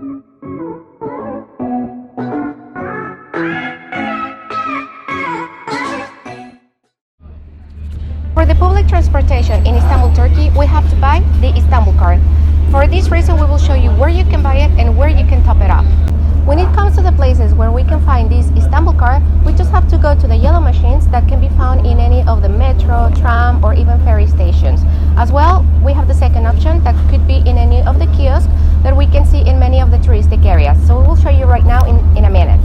For the public transportation in Istanbul, Turkey, we have to buy the IstanbulKart. For this reason, we will show you where you can buy it and where you can top it up. When it comes to the places where we can find this IstanbulKart, we just have to go to the yellow machines that can be found in any of the metro, tram, or even ferry stations. As well, we have the second option that could be in any of the kiosks that we can see in many of the touristic areas. So we will show you right now in a minute.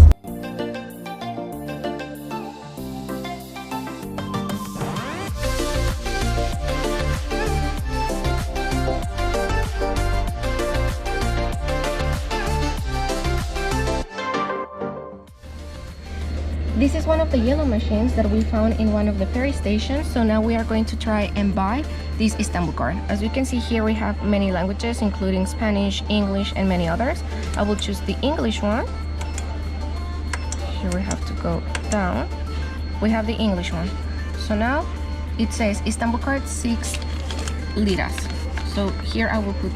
This is one of the yellow machines that we found in one of the ferry stations. So now we are going to try and buy this IstanbulKart. As you can see here, we have many languages, including Spanish, English, and many others. I will choose the English one. Here we have to go down. We have the English one. So now it says IstanbulKart 6 liras. So here I will put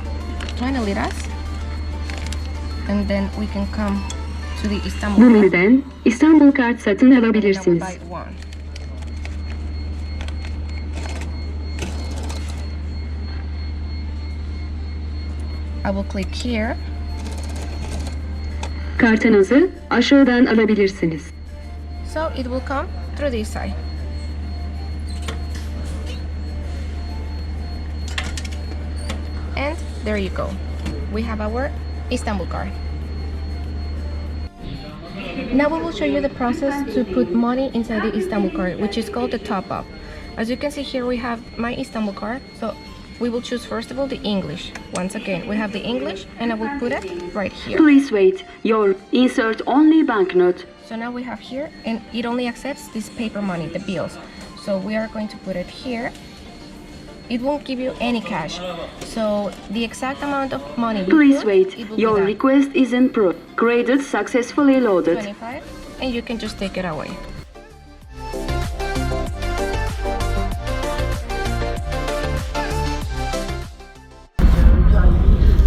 20 liras. And then we can come to the Bu menüden IstanbulKart satın alabilirsiniz. I will click here. Kartınızı aşağıdan alabilirsiniz. So it will come through this side. And there you go. We have our IstanbulKart. Now we will show you the process to put money inside the IstanbulKart, which is called the top up. As you can see here, we have my IstanbulKart. So we will choose first of all the English. Once again, we have the English and I will put it right here. Please wait. Your insert only banknote. So now we have here, and it only accepts this paper money, the bills. So we are going to put it here. It won't give you any cash. So the exact amount of money Please wait. Your request is in pro. Credit successfully loaded. 25, and you can just take it away.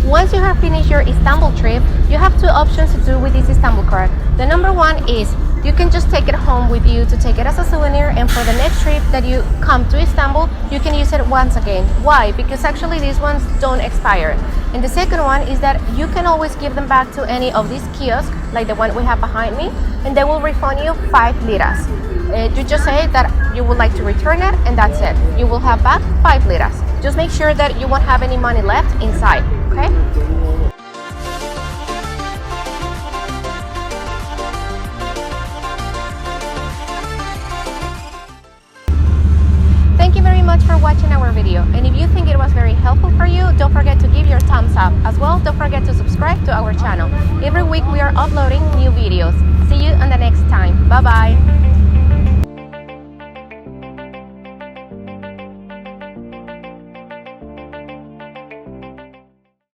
Once you have finished your Istanbul trip, you have two options to do with this IstanbulKart. The number one is you can just take it home with you to take it as a souvenir, and for the next trip that you come to Istanbul, you can use it once again. Why? Because actually these ones don't expire. And the second one is that you can always give them back to any of these kiosks, like the one we have behind me, and they will refund you 5 liras. You just say that you would like to return it, and that's it. You will have back 5 liras. Just make sure that you won't have any money left inside, okay? Thank you very much for watching our video, and if you think it was very helpful for you, don't forget to give your thumbs up. As well, don't forget to subscribe to our channel. Every week we are uploading new videos. See you on the next time. Bye bye.